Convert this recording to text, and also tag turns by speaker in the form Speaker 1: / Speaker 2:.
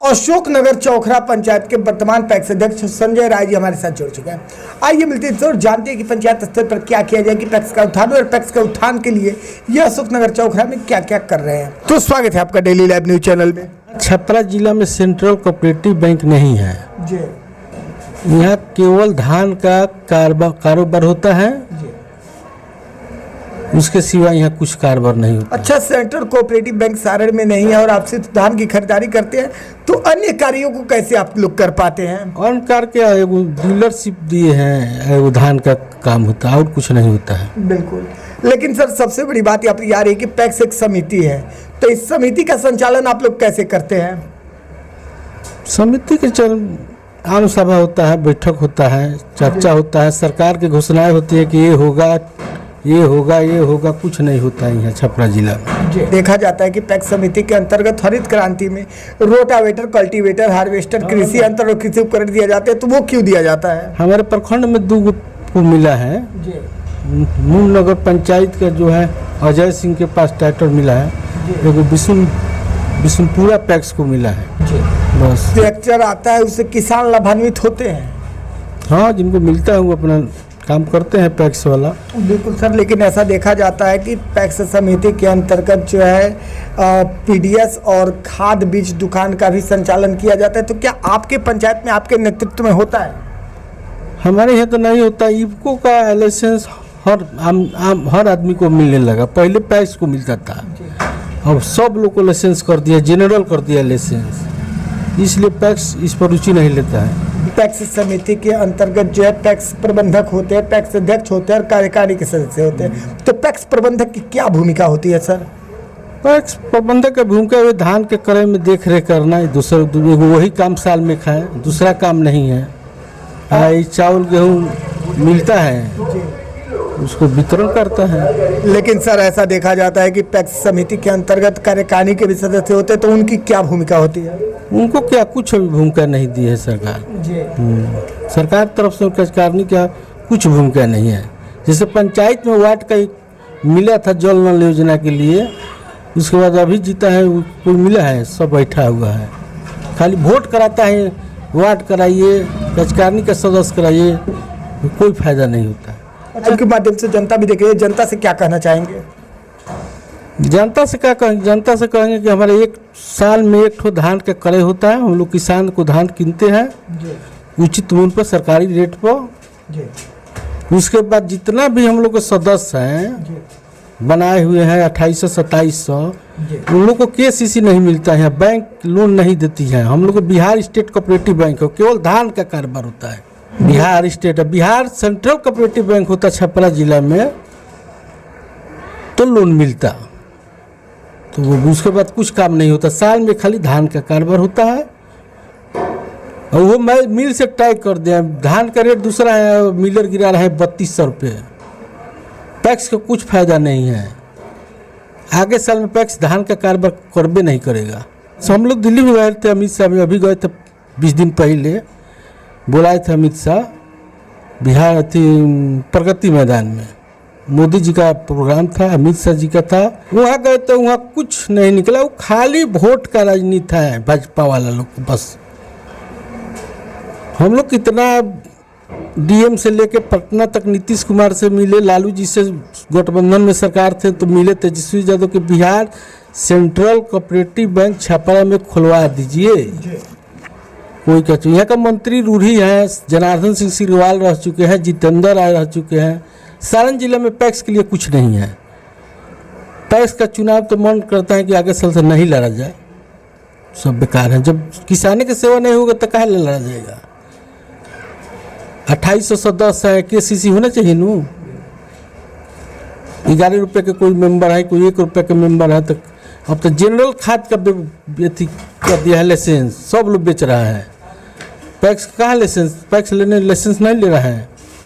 Speaker 1: अशोकनगर चौखरा पंचायत के वर्तमान पैक्स अध्यक्ष संजय राय जी हमारे साथ जुड़ चुके हैं। आइए मिलते हैं और जानते हैं कि पंचायत स्तर पर क्या किया जाए कि पैक्स का उत्थान और पैक्स के उत्थान के लिए ये अशोकनगर चौखरा में क्या क्या कर रहे हैं। तो स्वागत है आपका डेली लाइव न्यूज चैनल में।
Speaker 2: छपरा जिला में सेंट्रल कोऑपरेटिव बैंक नहीं है
Speaker 1: जी।
Speaker 2: यहाँ केवल धान का कारोबार होता है, उसके सिवा यहाँ कुछ कारोबार नहीं होता।
Speaker 1: अच्छा, सेंट्रल कोऑपरेटिव बैंक सारण में नहीं है और आपसे धान की खरीदारी करते हैं, तो अन्य कार्यों को कैसे आप लोग कर पाते हैं?
Speaker 2: अन्य कार्य क्या, एगो डीलरशिप दिए हैं, एगो धान का काम होता है और कुछ नहीं होता है।
Speaker 1: बिल्कुल, लेकिन सर सबसे बड़ी बात यहाँ पर आ रही है कि पैक्स एक समिति है, तो इस समिति का संचालन आप लोग कैसे करते हैं?
Speaker 2: समिति के आम सभा होता है, बैठक होता है, चर्चा होता है, सरकार की घोषणाएं होती है कि ये होगा ये होगा ये होगा, कुछ नहीं होता है यहाँ छपरा जिला में।
Speaker 1: देखा जाता है कि पैक्स समिति के अंतर्गत हरित क्रांति में रोटावेटर, कल्टीवेटर, हार्वेस्टर, कृषि यंत्र और कृषि उपकरण दिया जाते हैं, तो वो क्यों दिया जाता है? हमारे
Speaker 2: प्रखंड में 2 को मिला है। मूल नगर पंचायत का जो है अजय सिंह के पास ट्रैक्टर मिला है, एगो बिशुनपुरा पैक्स को मिला है। बस
Speaker 1: ट्रैक्टर आता है, उससे किसान लाभान्वित होते हैं।
Speaker 2: हाँ, जिनको मिलता है वो अपना काम करते हैं पैक्स वाला।
Speaker 1: बिल्कुल सर, लेकिन ऐसा देखा जाता है कि पैक्स समिति के अंतर्गत जो है पीडीएस और खाद बीज दुकान का भी संचालन किया जाता है, तो क्या आपके पंचायत में आपके नेतृत्व में होता है?
Speaker 2: हमारे यहाँ तो नहीं होता। इफको का लाइसेंस हर आदमी को मिलने लगा, पहले पैक्स को मिलता था, अब सब लोग को लाइसेंस कर दिया, जनरल कर दिया लाइसेंस, इसलिए पैक्स इस पर रुचि नहीं लेता है।
Speaker 1: पैक्स समिति के अंतर्गत जो है पैक्स प्रबंधक होते हैं, पैक्स अध्यक्ष होते हैं और कार्यकारी के सदस्य होते हैं, तो पैक्स प्रबंधक की क्या भूमिका होती है सर?
Speaker 2: पैक्स प्रबंधक की भूमिका धान के क्रय में देख रेख करना है, वही काम साल में खाए, दूसरा काम नहीं है। चावल गेहूँ मिलता है, उसको वितरण करता है।
Speaker 1: लेकिन सर ऐसा देखा जाता है कि पैक्स समिति के अंतर्गत कार्यकारिणी के भी सदस्य होते हैं, तो उनकी क्या भूमिका होती है?
Speaker 2: उनको क्या कुछ भूमिका नहीं दी है सरकार जी। सरकार तरफ से कार्यकारिणी का कुछ भूमिका नहीं है। जैसे पंचायत में वार्ड का मिला था जल नल योजना के लिए, उसके बाद अभी जीता है कोई मिला है, सब बैठा हुआ है, खाली वोट कराता है, वार्ड कराइए, कार्यकारिणी का सदस्य कराइए, कोई फायदा नहीं होता।
Speaker 1: के माध्यम से जनता भी देख रही है, जनता से क्या कहना चाहेंगे?
Speaker 2: जनता से क्या कहेंगे? जनता से कहेंगे कि हमारे एक साल में एक ठो धान का क्रय होता है, हम लोग किसान को धान किनते हैं उचित मूल्य पर, सरकारी रेट पर। उसके बाद जितना भी हम लोग के सदस्य हैं बनाए हुए हैं 2800-2700, उन लोग को केसीसी नहीं मिलता है, बैंक लोन नहीं देती है। हम लोग को बिहार स्टेट कोऑपरेटिव बैंक हो, केवल धान का कारोबार होता है। Bihar state, Bihar central cooperative bank होता छपरा जिला में, तो लोन मिलता, तो वो उसके बाद कुछ काम नहीं होता। साल में खाली धान का कारोबार होता है, और वो मिल से तय कर दिया, धान का रेट दूसरा है, मिलर गिरा रहा है 3200 रुपये। पैक्स का कुछ फायदा नहीं है, आगे साल में पैक्स धान का कारोबार करबे नहीं करेगा। तो हम लोग दिल्ली में गए थे, अमित शाह में अभी गए थे 20 दिन पहले, बुलाए थे अमित शाह बिहार प्रगति मैदान में, मोदी जी का प्रोग्राम था, अमित शाह जी का था। वहाँ गए तो वहाँ कुछ नहीं निकला, वो खाली वोट का राजनीति है भाजपा वाला लोग। बस हम लोग कितना डीएम से लेके पटना तक नीतीश कुमार से मिले, लालू जी से गठबंधन में सरकार थे तो मिले, तेजस्वी यादव के Bihar central cooperative bank Chhapra में खुलवा दीजिए। कोई क्या, यहाँ का मंत्री रूढ़ी है, जनार्दन सिंह सिग्रीवाल रह चुके हैं, जितेंद्र राय रह चुके हैं। सारण जिले में पैक्स के लिए कुछ नहीं है। पैक्स का चुनाव तो मन करता है कि आगे साल से नहीं लड़ा जाए, सब बेकार है। जब किसानी की सेवा नहीं होगा तो काहे लड़ा जाएगा? 2800 सदस्य है, केसीसी होना चाहिए नू। 11 रुपये के कोई मेंबर है, कोई 1 रुपये के मेंबर है, तो अब तो जनरल खाद का कर दिया है लाइसेंस, सब लोग बेच रहा है। पैक्स कहाँ लाइसेंस? पैक्स लेने लाइसेंस नहीं ले रहा है।